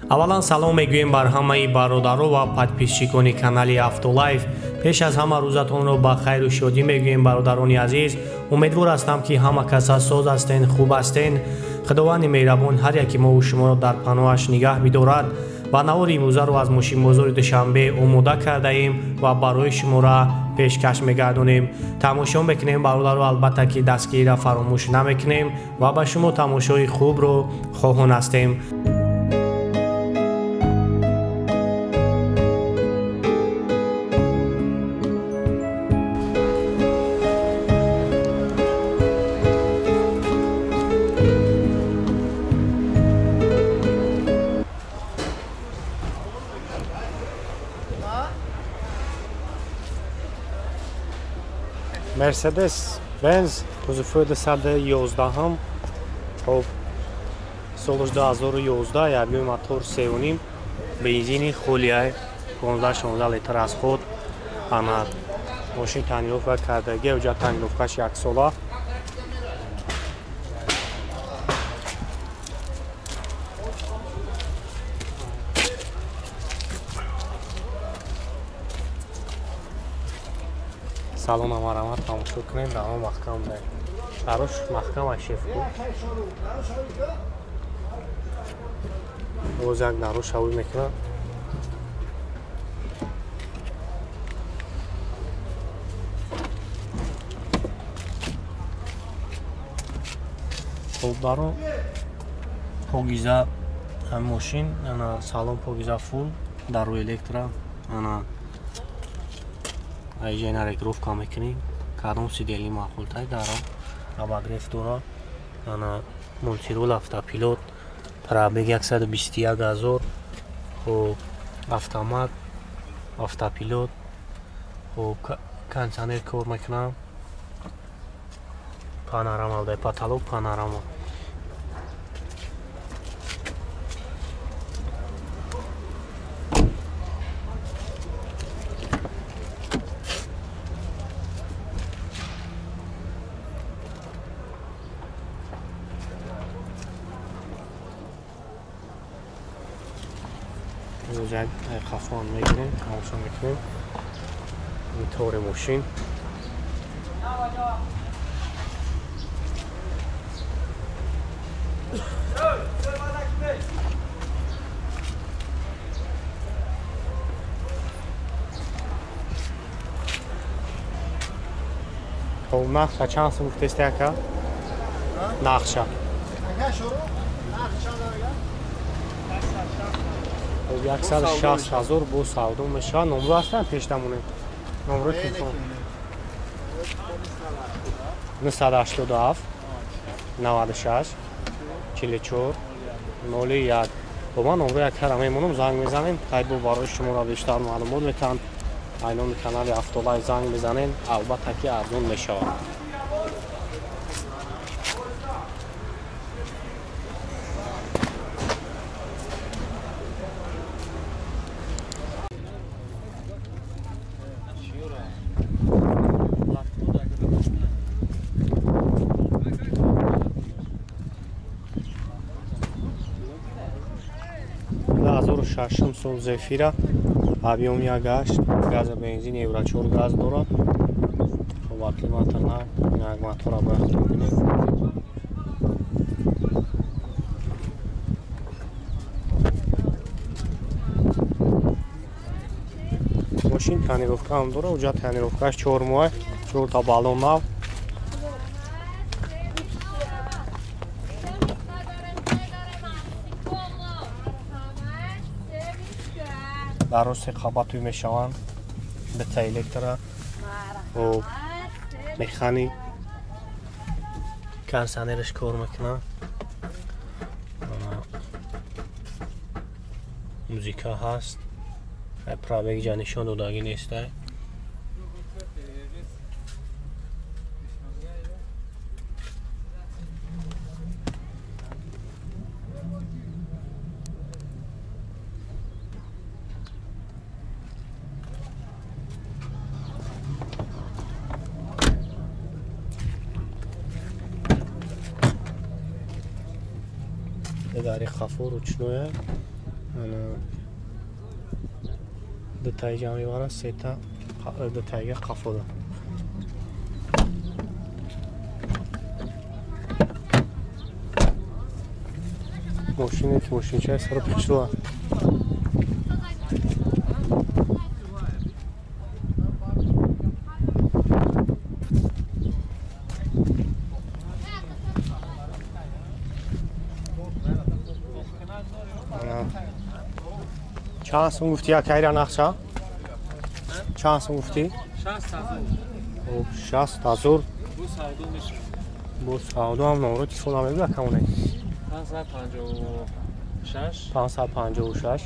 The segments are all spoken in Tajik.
аввалан салом мегӯем бар ҳамаи бародару ва подписчикони канали Автолайф. пеш аз ҳама рӯзатонро ба хайру шодӣ мегӯем бародарони азиз. умедвор ҳастам ки ҳама каса соз ҳастен, хуб ҳастен. худованди меҳрабон ҳар яки моҳу шуморо дар паноҳаш нигаҳ бидорад. ва навори имрӯзаро аз мошинбозори душанбе омода кардаем ва барои шуморо пешкаш мегардонем. тамошо мекунем бародару, албатта ки дастгирира фаромӯш намекунем ва ба шумо тамошои хубро хоҳон ҳастем. Mercedes Benz узуфоида 111 хоб солаш 2011 ягои мотор 3.5 бензини холияй 15-16 литр аз худ ана мошин таъмирофта кардаги ҳуҷҷат таъмирофташ 1 сола. салон амарамат тамошо кунем, дамо маҳкам дай. Дарош маҳкам ашеф буд. боз як дарош шавӣ мекунам. хуб даро погиза ҳам мошин, ана салон погиза фул, даро электро, ана айҷена регировка мекунем. кадом сидели маъқултар даро абагреф дора, ана мултирол автопилот, пробег 121,000, хуб автомат, автопилот, хуб кондиционер кор мекунам. панорама дай потолок панорама. як хафон мегирем, тамошо мекунем. мотори мошин. хоб нақша чанд сум гуфтесте ака? нақша 160,000 бо савдо мешавад. номро ҳастан пештамонем. номро телефон 987 96 44 01. бо ман номро якара мемонам, занг мезанем. айбо барои шуморо бештар маълумот метаванд айнони канали Автолайф занг мезанем. албатта ки арзон мешавад. шашум сол зефира объем 1.8 газа бензин евро 4 газ дорад. хуб климата на як мотора бахт мекунем. мошин тонировка ҳам дорад. ҳуҷҷат тонировкаш 4 моҳ, 4 та баллон нав. дарости қабатуй мешаванд бета электро و механик кондиционерш кор мекунад. музика ҳаст. пробег ҷа нишон додагӣ нест. педари хафо ручное, детаи ҷамъ мебарад, сета детаига қафода. Мошине ки мошинчаи саро пихшуа. چند سون گفتی یا کایرا نقشه؟ چند سون گفتی؟ 60,000 بو سعودو هم نمره تلفن هم بگو کمونه 556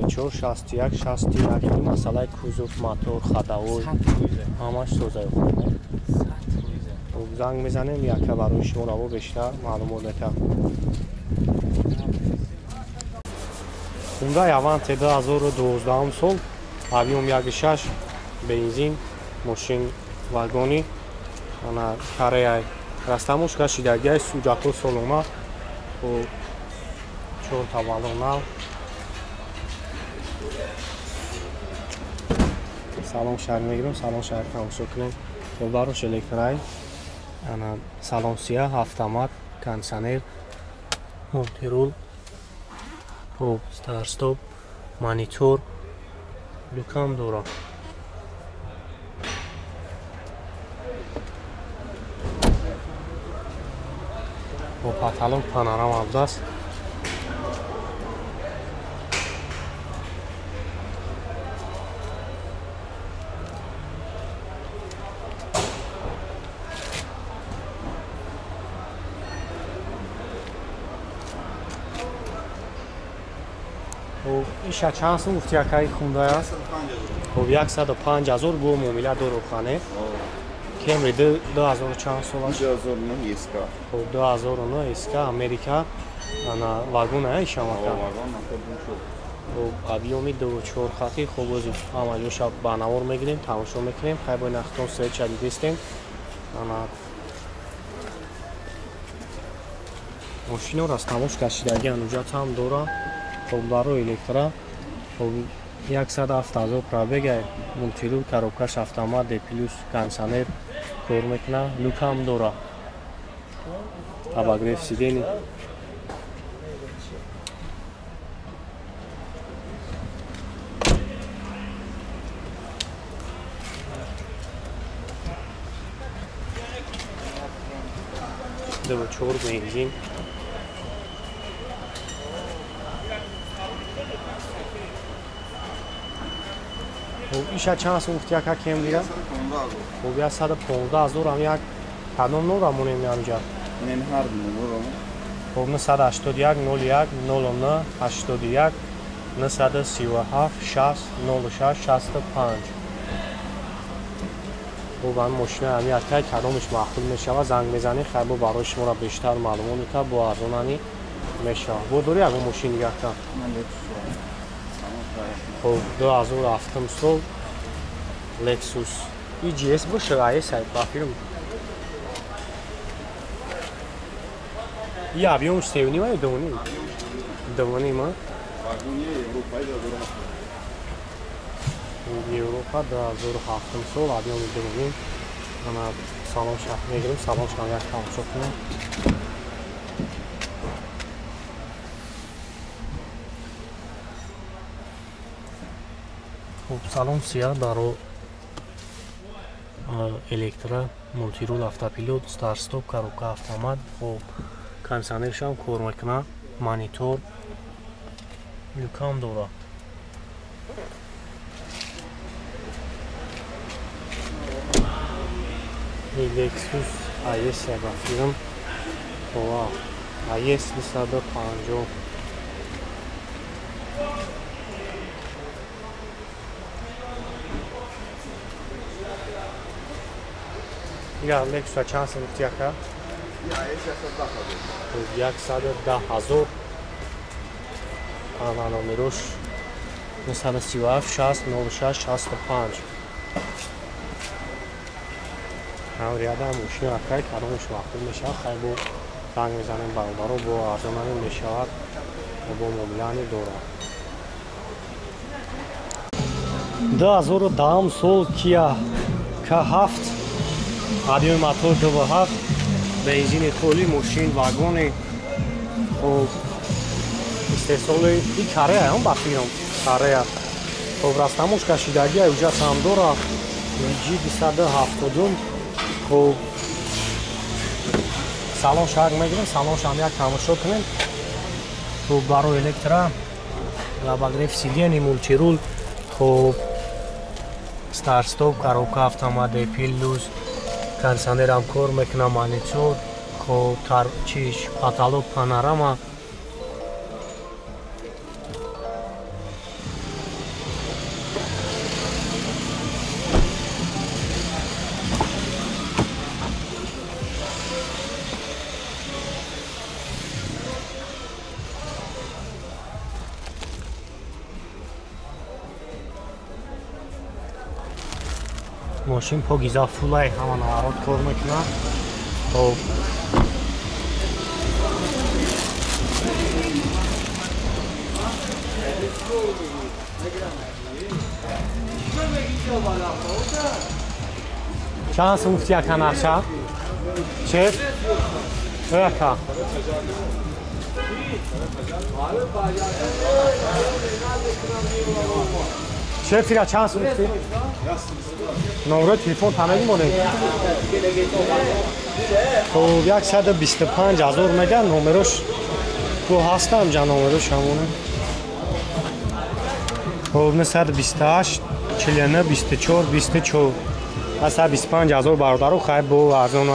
44 61 61 مسئله کوزوف موتور خداوی همش سوزه خونه زنگ میزنیم یک برای شما رو بیشتر معلومات میده. Hyundai Avante 2012 سال объем 1.6 бензин ماشین вагони ana Корея растамошка шидагиай суҷато солома бо 4 таваллонал салон шаҳр мегирем салон шаҳр тамошо кунем барош электрай ana салон сия автомат кондиционер мултирул стар стоп монитор люкам дора бо паталон панорама абзаст иша чанд сум гуфти якаи Hyundai аст? 105,000 бо муомила дорухане Camry 2000 чанд солаш? 2009 SK. 2009 SK Америка ана вагона иша мака. объёми 2-4 хати хуб ози амалиёша ба навор мегирем тамошо мекунем хайбои нахтон сеҳ чадидистем ана мошиноро аз тамош кашидаги ануҷат ҳам дора хуб барои электра хуб 107,000 пробега мултирул коробкаш автомат D+ кондиционер кор мекуна люк ҳам дора обогрев сидений чор бензин иша чанд сум гуфти яка Camry-ра? 115,000 ҳам як кадом номра монем янҷа? Мен ҳар номро. 981 01 09 81 937 60 06 65 бо ан мошина ҳами якай кадомиш маҳсул мешавад занг мезанӣ хайбо барои шуморо бештар маълумот мекунад бо арзонани мешавад бо дори ягон мошин дигакта хуб 2007 сол Lexus EGS бошад сайт ба фирм и объёмш 7,5 ё 2,5? 2,5 Европа 2007 сол объёми 2,5 ана салон шаҳр мегирем салон шаҳр як тамошо кунем хуб салон сия даро электра мултирул автопилот стар стоп коробка автомат хуб кондиционершам кор мекуна монитор люкам дора Lexus IS ба фирм IS 250 Я Lexus чанд сум гуфти яка? 110,000 ана номерош 937 60 06 65 ряда мошина акай каромш маҳсул мешавад хайбо занг мезанем баробаро бо арзонани мешавад бо муомилаани дора 2010 سال Kia K7 رادیوی موتور V7 بنزین کولی ماشین واگونی خب استحصال این کاره هم بخیرم کاره خب رستموش کشیدگی اوجت هم داره ویجی 270 خب سالن شرق میگیریم سالنش هم یک تماشا کنیم خب برای الکترا و بگریف سیلینی مولچی خب ستارت استاپ коробка автомат пилюс кондиционерам кор мекуна монитор خب чиш потолок панорама ماشین پاگیزا فولای همان نوارات کار میکنه خب چند سمفتی اکا نقشه؟ چه؟ اکا چه فیگه چند سمفتی؟ نمره تلفن تنگی مونه خب 125,000 میگن نمرش تو هستم جا نمرش همونه خب 928 49 24 24 25,000 برادر رو خیلی با ارزان